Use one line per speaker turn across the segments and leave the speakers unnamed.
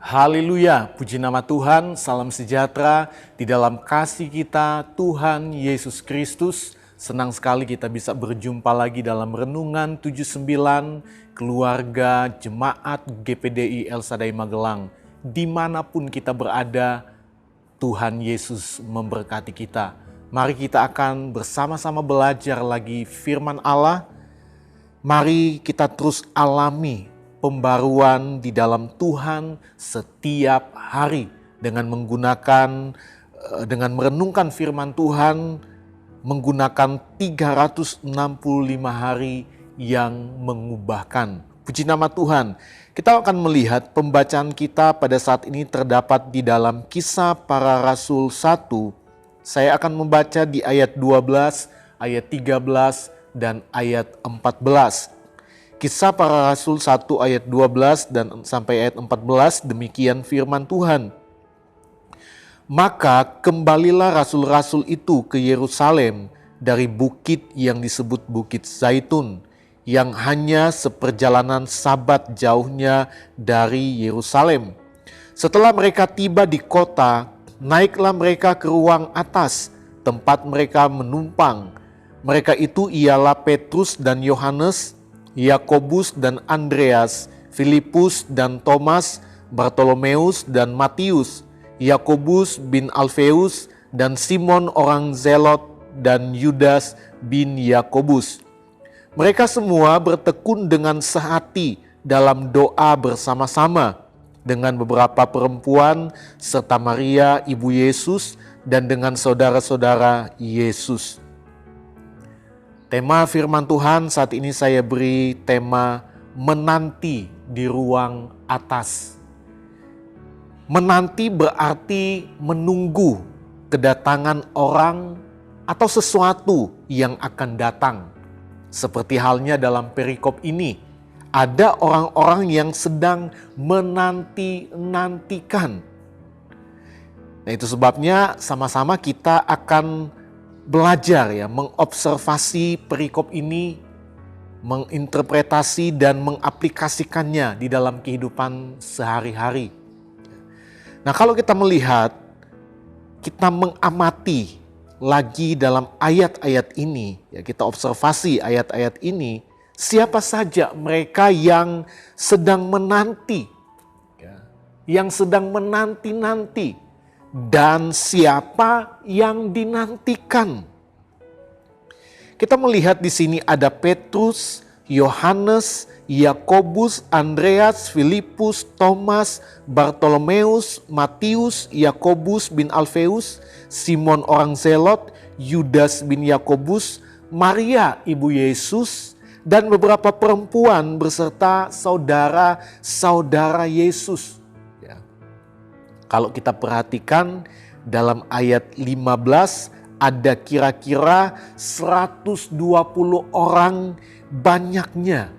Haleluya, puji nama Tuhan, salam sejahtera di dalam kasih kita Tuhan Yesus Kristus. Senang sekali kita bisa berjumpa lagi dalam Renungan 79 Keluarga Jemaat GPDI El Shaddai Magelang. Dimanapun kita berada, Tuhan Yesus memberkati kita. Mari kita akan bersama-sama belajar lagi firman Allah. Mari kita terus alami pembaruan di dalam Tuhan setiap hari dengan merenungkan firman Tuhan, menggunakan 365 hari yang mengubahkan. Puji nama Tuhan. Kita akan melihat pembacaan kita pada saat ini terdapat di dalam Kisah Para Rasul 1. Saya akan membaca di ayat 12, ayat 13 dan ayat 14. Kisah Para Rasul 1 ayat 12 dan sampai ayat 14, demikian firman Tuhan. Maka kembalilah rasul-rasul itu ke Yerusalem dari bukit yang disebut Bukit Zaitun, yang hanya seperjalanan Sabat jauhnya dari Yerusalem. Setelah mereka tiba di kota, naiklah mereka ke ruang atas, tempat mereka menumpang. Mereka itu ialah Petrus dan Yohanes, Yakobus dan Andreas, Filipus dan Thomas, Bartolomeus dan Matius, Yakobus bin Alfeus dan Simon orang Zelot dan Yudas bin Yakobus. Mereka semua bertekun dengan sehati dalam doa bersama-sama dengan beberapa perempuan serta Maria ibu Yesus dan dengan saudara-saudara Yesus. Tema firman Tuhan saat ini saya beri tema menanti di ruang atas. Menanti berarti menunggu kedatangan orang atau sesuatu yang akan datang. Seperti halnya dalam perikop ini, ada orang-orang yang sedang menanti-nantikan. Nah, itu sebabnya sama-sama kita akan belajar mengobservasi perikop ini, menginterpretasi dan mengaplikasikannya di dalam kehidupan sehari-hari. Nah, kalau kita melihat, kita mengamati lagi dalam ayat-ayat ini, kita observasi ayat-ayat ini, siapa saja mereka yang sedang menanti, yang sedang menanti-nanti, dan siapa yang dinantikan. Kita melihat di sini ada Petrus, Yohanes, Yakobus, Andreas, Filipus, Thomas, Bartolomeus, Matius, Yakobus bin Alfeus, Simon orang Zelot, Yudas bin Yakobus, Maria ibu Yesus, dan beberapa perempuan beserta saudara-saudara Yesus. Kalau kita perhatikan dalam ayat 15 ada kira-kira 120 orang banyaknya.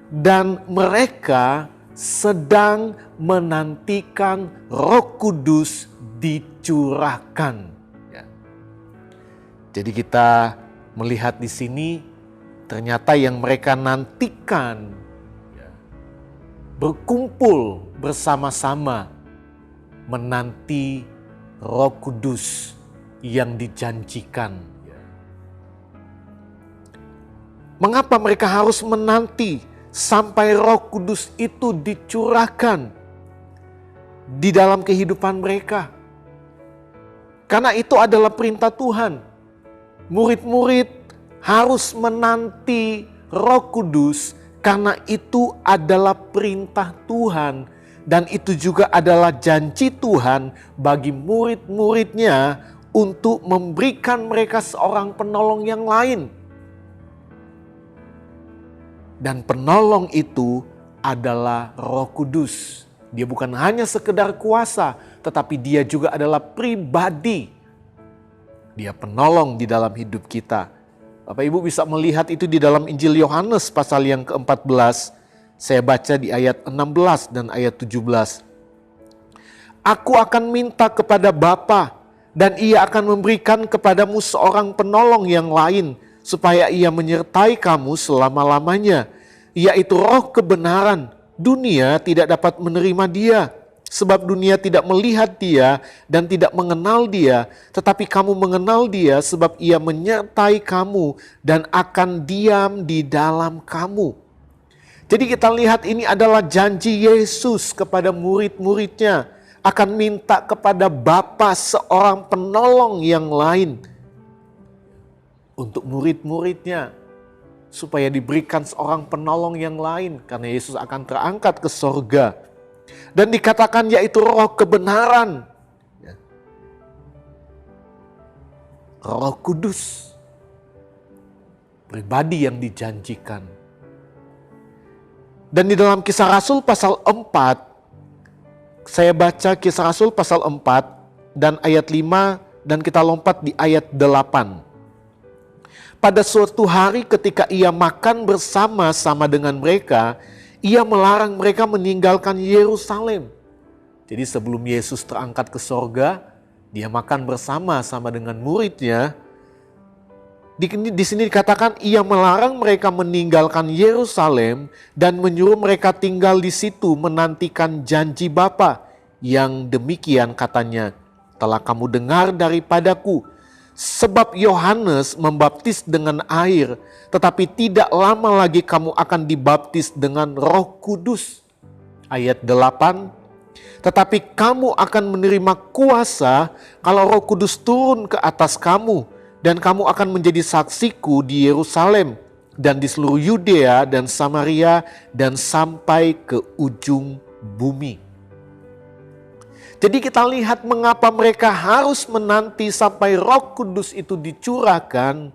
Dan mereka sedang menantikan Roh Kudus dicurahkan. Jadi kita melihat di sini ternyata yang mereka nantikan berkumpul bersama-sama menanti Roh Kudus yang dijanjikan. Mengapa mereka harus menanti sampai Roh Kudus itu dicurahkan di dalam kehidupan mereka? Karena itu adalah perintah Tuhan. Murid-murid harus menanti Roh Kudus karena itu adalah perintah Tuhan dan itu juga adalah janji Tuhan bagi murid-muridnya untuk memberikan mereka seorang penolong yang lain. Dan penolong itu adalah Roh Kudus. Dia bukan hanya sekedar kuasa, tetapi dia juga adalah pribadi. Dia penolong di dalam hidup kita. Bapak Ibu bisa melihat itu di dalam Injil Yohanes pasal yang ke-14. Saya baca di ayat 16 dan ayat 17. Aku akan minta kepada Bapa dan ia akan memberikan kepadamu seorang penolong yang lain supaya ia menyertai kamu selama-lamanya, yaitu Roh kebenaran Dunia tidak dapat menerima dia, sebab dunia tidak melihat dia dan tidak mengenal dia, tetapi kamu mengenal dia sebab ia menyertai kamu dan akan diam di dalam kamu. Jadi kita lihat ini adalah janji Yesus kepada murid-muridnya, akan minta kepada Bapa seorang penolong yang lain untuk murid-muridnya, supaya diberikan seorang penolong yang lain, karena Yesus akan terangkat ke sorga. Dan dikatakan yaitu Roh kebenaran, Roh Kudus, pribadi yang dijanjikan. Dan di dalam Kisah Rasul pasal 4, saya baca Kisah Rasul pasal 4 dan ayat 5, dan kita lompat di ayat 8. Pada suatu hari ketika ia makan bersama-sama dengan mereka, ia melarang mereka meninggalkan Yerusalem. Jadi sebelum Yesus terangkat ke sorga, dia makan bersama-sama dengan muridnya. Di sini dikatakan ia melarang mereka meninggalkan Yerusalem dan menyuruh mereka tinggal di situ menantikan janji Bapa, yang demikian katanya, telah kamu dengar daripadaku. Sebab Yohanes membaptis dengan air, tetapi tidak lama lagi kamu akan dibaptis dengan Roh Kudus. Ayat 8, tetapi kamu akan menerima kuasa kalau Roh Kudus turun ke atas kamu, dan kamu akan menjadi saksiku di Yerusalem dan di seluruh Yudea dan Samaria dan sampai ke ujung bumi. Jadi kita lihat mengapa mereka harus menanti sampai Roh Kudus itu dicurahkan.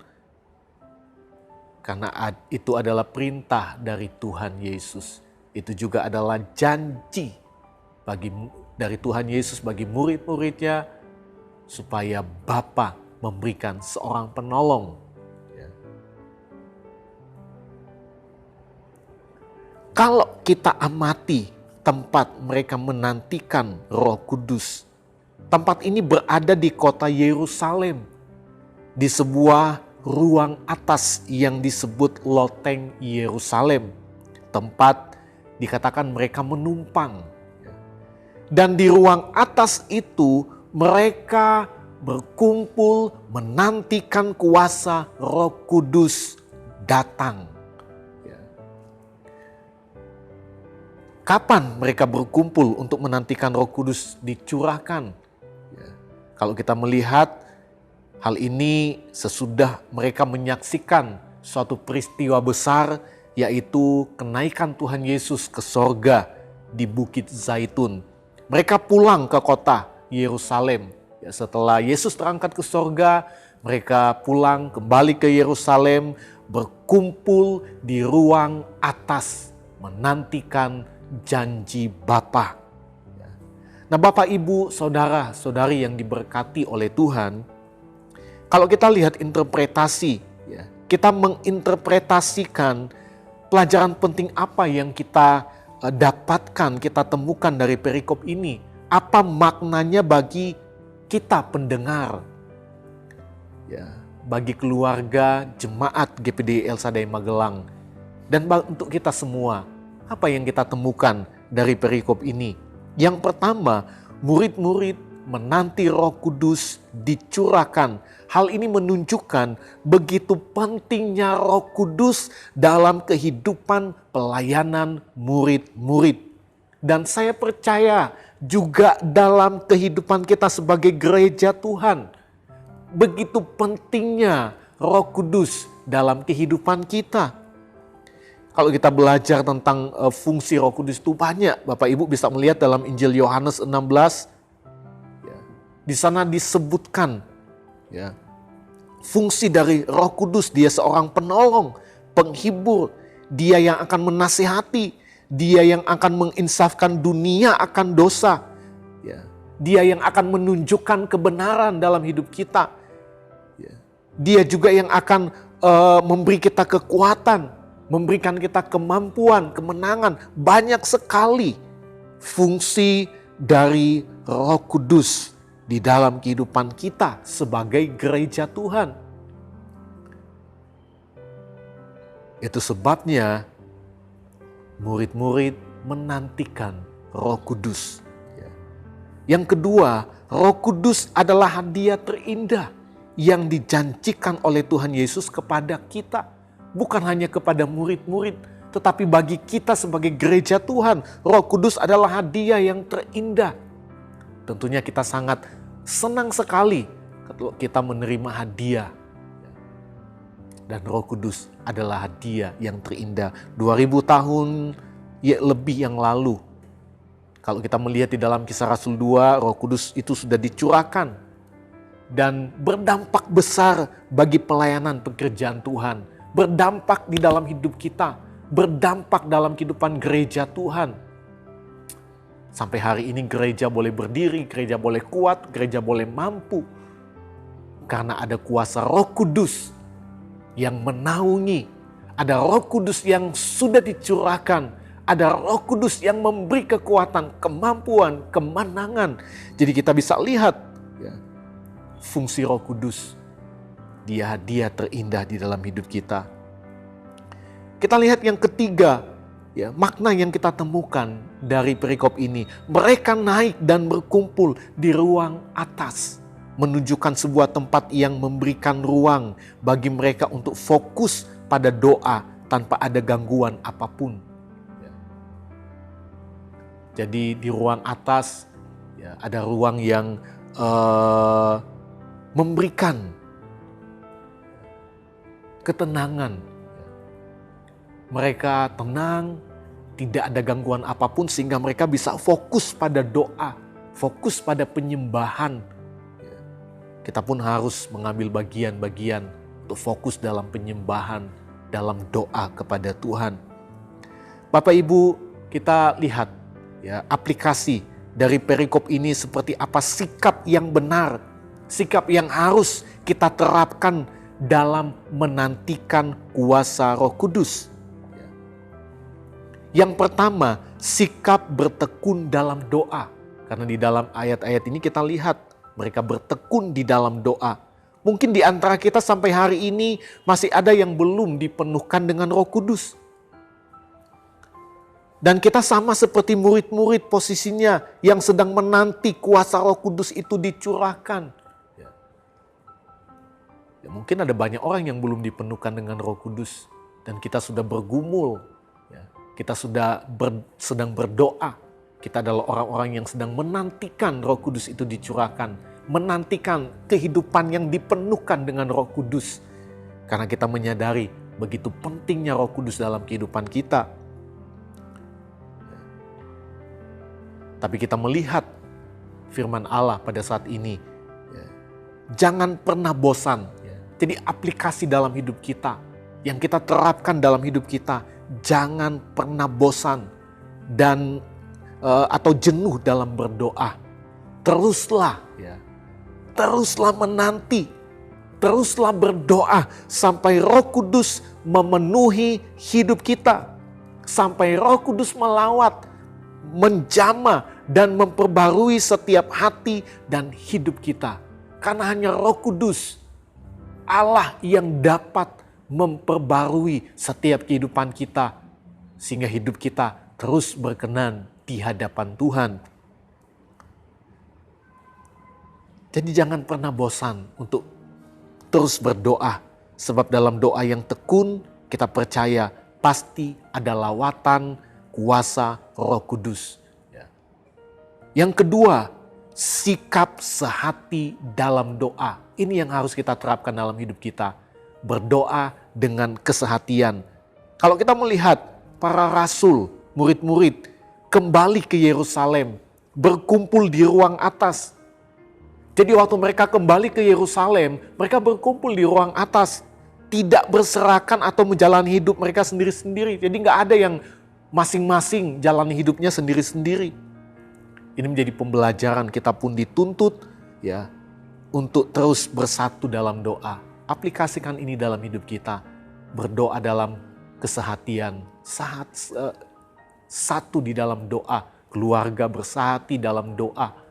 Karena itu adalah perintah dari Tuhan Yesus. Itu juga adalah janji dari Tuhan Yesus bagi murid-muridnya, supaya Bapa memberikan seorang penolong. Kalau kita amati tempat mereka menantikan Roh Kudus, tempat ini berada di kota Yerusalem, di sebuah ruang atas yang disebut loteng Yerusalem, tempat dikatakan mereka menumpang. Dan di ruang atas itu mereka berkumpul menantikan kuasa Roh Kudus datang. Kapan mereka berkumpul untuk menantikan Roh Kudus dicurahkan? Kalau kita melihat hal ini sesudah mereka menyaksikan suatu peristiwa besar, yaitu kenaikan Tuhan Yesus ke sorga di Bukit Zaitun. Mereka pulang ke kota Yerusalem. Setelah Yesus terangkat ke sorga, mereka pulang kembali ke Yerusalem, berkumpul di ruang atas menantikan janji Bapa. Nah, Bapak, Ibu, Saudara, Saudari yang diberkati oleh Tuhan, kalau kita lihat interpretasi, kita menginterpretasikan pelajaran penting apa yang kita dapatkan, kita temukan dari perikop ini. Apa maknanya bagi kita pendengar, bagi keluarga jemaat GPD El Shaddai Magelang, dan untuk kita semua. Apa yang kita temukan dari perikop ini? Yang pertama, murid-murid menanti Roh Kudus dicurahkan. Hal ini menunjukkan begitu pentingnya Roh Kudus dalam kehidupan pelayanan murid-murid. Dan saya percaya juga dalam kehidupan kita sebagai gereja Tuhan, begitu pentingnya Roh Kudus dalam kehidupan kita. Kalau kita belajar tentang fungsi Roh Kudus itu banyak. Bapak Ibu bisa melihat dalam Injil Yohanes 16. Di sana disebutkan fungsi dari Roh Kudus. Dia seorang penolong, penghibur. Dia yang akan menasihati. Dia yang akan menginsafkan dunia akan dosa. Dia yang akan menunjukkan kebenaran dalam hidup kita. Dia juga yang akan memberi kita kekuatan, memberikan kita kemampuan, kemenangan. Banyak sekali fungsi dari Roh Kudus di dalam kehidupan kita sebagai gereja Tuhan. Itu sebabnya murid-murid menantikan Roh Kudus. Yang kedua, Roh Kudus adalah hadiah terindah yang dijanjikan oleh Tuhan Yesus kepada kita. Bukan hanya kepada murid-murid, tetapi bagi kita sebagai gereja Tuhan, Roh Kudus adalah hadiah yang terindah. Tentunya kita sangat senang sekali kalau kita menerima hadiah. Dan Roh Kudus adalah hadiah yang terindah. 2000 tahun lebih yang lalu, kalau kita melihat di dalam Kisah Rasul 2, Roh Kudus itu sudah dicurahkan dan berdampak besar bagi pelayanan pekerjaan Tuhan. Berdampak di dalam hidup kita, berdampak dalam kehidupan gereja Tuhan. Sampai hari ini gereja boleh berdiri, gereja boleh kuat, gereja boleh mampu. Karena ada kuasa Roh Kudus yang menaungi, ada Roh Kudus yang sudah dicurahkan. Ada Roh Kudus yang memberi kekuatan, kemampuan, kemenangan. Jadi kita bisa lihat fungsi Roh Kudus. Dia hadiah terindah di dalam hidup kita. Kita lihat yang ketiga, makna yang kita temukan dari perikop ini. Mereka naik dan berkumpul di ruang atas. Menunjukkan sebuah tempat yang memberikan ruang bagi mereka untuk fokus pada doa tanpa ada gangguan apapun. Jadi di ruang atas ada ruang yang memberikan ketenangan. Mereka tenang, tidak ada gangguan apapun sehingga mereka bisa fokus pada doa, fokus pada penyembahan. Kita pun harus mengambil bagian-bagian untuk fokus dalam penyembahan, dalam doa kepada Tuhan. Bapak Ibu, kita lihat aplikasi dari perikop ini seperti apa sikap yang benar, sikap yang harus kita terapkan dalam menantikan kuasa Roh Kudus. Yang pertama, sikap bertekun dalam doa. Karena di dalam ayat-ayat ini kita lihat mereka bertekun di dalam doa. Mungkin di antara kita sampai hari ini masih ada yang belum dipenuhkan dengan Roh Kudus. Dan kita sama seperti murid-murid posisinya yang sedang menanti kuasa Roh Kudus itu dicurahkan. Mungkin ada banyak orang yang belum dipenuhkan dengan Roh Kudus. Dan kita sudah bergumul. Kita sudah sedang berdoa. Kita adalah orang-orang yang sedang menantikan Roh Kudus itu dicurahkan. Menantikan kehidupan yang dipenuhkan dengan Roh Kudus. Karena kita menyadari begitu pentingnya Roh Kudus dalam kehidupan kita. Tapi kita melihat firman Allah pada saat ini. Jangan pernah bosan. Jadi aplikasi dalam hidup kita. Yang kita terapkan dalam hidup kita. Jangan pernah bosan. Dan atau jenuh dalam berdoa. Teruslah. Teruslah menanti. Teruslah berdoa. Sampai Roh Kudus memenuhi hidup kita. Sampai Roh Kudus melawat, menjamah dan memperbarui setiap hati dan hidup kita. Karena hanya Roh Kudus, Allah yang dapat memperbarui setiap kehidupan kita. Sehingga hidup kita terus berkenan di hadapan Tuhan. Jadi jangan pernah bosan untuk terus berdoa. Sebab dalam doa yang tekun kita percaya pasti ada lawatan kuasa Roh Kudus. Yang kedua, sikap sehati dalam doa. Ini yang harus kita terapkan dalam hidup kita. Berdoa dengan kesehatian. Kalau kita melihat para rasul, murid-murid kembali ke Yerusalem, berkumpul di ruang atas. Jadi waktu mereka kembali ke Yerusalem, mereka berkumpul di ruang atas. Tidak berserakan atau menjalani hidup mereka sendiri-sendiri. Jadi gak ada yang masing-masing jalani hidupnya sendiri-sendiri. Ini menjadi pembelajaran, kita pun dituntut untuk terus bersatu dalam doa. Aplikasikan ini dalam hidup kita. Berdoa dalam kesehatian, satu di dalam doa. Keluarga bersehati dalam doa.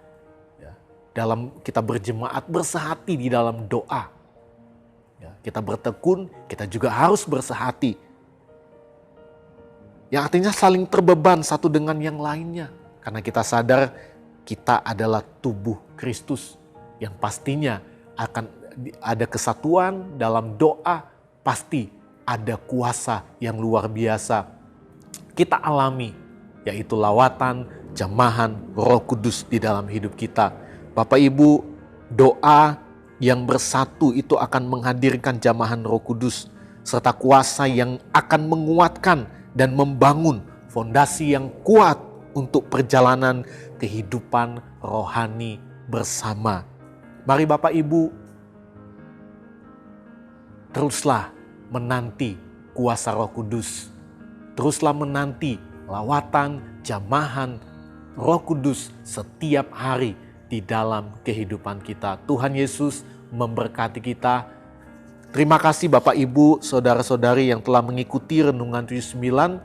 Dalam kita berjemaat bersehati di dalam doa. Kita bertekun, kita juga harus bersehati. yang artinya saling terbeban satu dengan yang lainnya. Karena kita sadar kita adalah tubuh Kristus yang pastinya akan ada kesatuan dalam doa, pasti ada kuasa yang luar biasa kita alami, yaitu lawatan, jamahan Roh Kudus di dalam hidup kita. Bapak Ibu, doa yang bersatu itu akan menghadirkan jamahan Roh Kudus serta kuasa yang akan menguatkan dan membangun fondasi yang kuat untuk perjalanan kehidupan rohani bersama. Mari Bapak Ibu, teruslah menanti kuasa Roh Kudus. Teruslah menanti lawatan, jamahan Roh Kudus setiap hari di dalam kehidupan kita. Tuhan Yesus memberkati kita. Terima kasih Bapak Ibu, saudara-saudari yang telah mengikuti Renungan 79.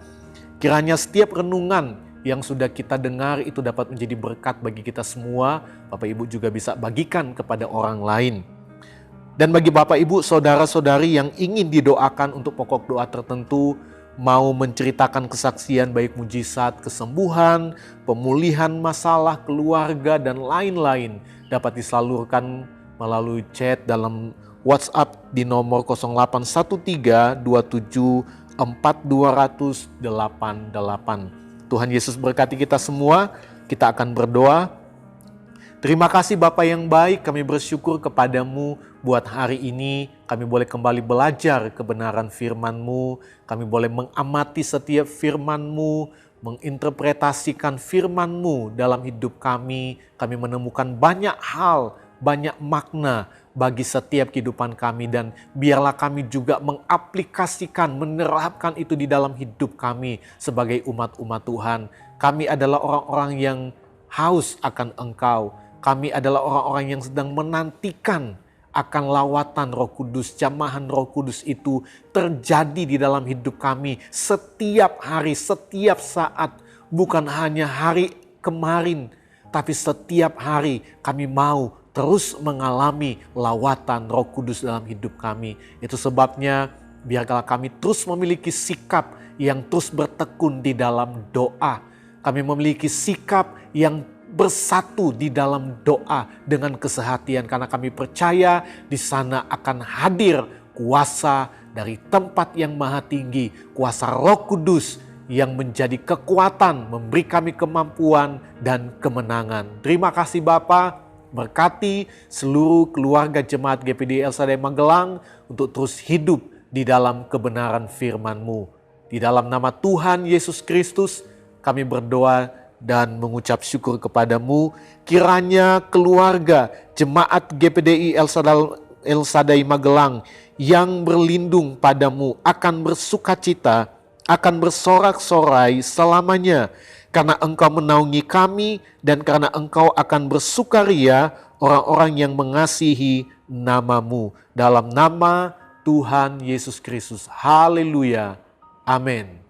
Kiranya setiap renungan yang sudah kita dengar itu dapat menjadi berkat bagi kita semua. Bapak Ibu juga bisa bagikan kepada orang lain. Dan bagi Bapak Ibu, saudara-saudari yang ingin didoakan untuk pokok doa tertentu, mau menceritakan kesaksian baik mujizat, kesembuhan, pemulihan masalah keluarga dan lain-lain, dapat disalurkan melalui chat dalam WhatsApp di nomor 0813 27 4200 88. Tuhan Yesus berkati kita semua. Kita akan berdoa. Terima kasih Bapa yang baik, kami bersyukur kepadamu buat hari ini. Kami boleh kembali belajar kebenaran firman-Mu. Kami boleh mengamati setiap firman-Mu, menginterpretasikan firman-Mu dalam hidup kami. Kami menemukan banyak hal, banyak makna bagi setiap kehidupan kami. Dan biarlah kami juga mengaplikasikan, menerapkan itu di dalam hidup kami sebagai umat-umat Tuhan. Kami adalah orang-orang yang haus akan Engkau. Kami adalah orang-orang yang sedang menantikan akan lawatan Roh Kudus, jamahan Roh Kudus itu terjadi di dalam hidup kami setiap hari, setiap saat. Bukan hanya hari kemarin, tapi setiap hari kami mau terus mengalami lawatan Roh Kudus dalam hidup kami. Itu sebabnya biarlah kami terus memiliki sikap yang terus bertekun di dalam doa. Kami memiliki sikap yang bersatu di dalam doa dengan kesehatian, karena kami percaya di sana akan hadir kuasa dari tempat yang maha tinggi, kuasa Roh Kudus yang menjadi kekuatan, memberi kami kemampuan dan kemenangan. Terima kasih Bapa, berkati seluruh keluarga jemaat GPD El Shaddai Magelang untuk terus hidup di dalam kebenaran firman-Mu. Di dalam nama Tuhan Yesus Kristus kami berdoa dan mengucap syukur kepadamu. Kiranya keluarga jemaat GPDI El Shaddai Magelang yang berlindung padamu akan bersukacita, akan bersorak-sorai selamanya. Karena Engkau menaungi kami dan karena Engkau akan bersukaria orang-orang yang mengasihi nama-Mu. Dalam nama Tuhan Yesus Kristus. Haleluya. Amin.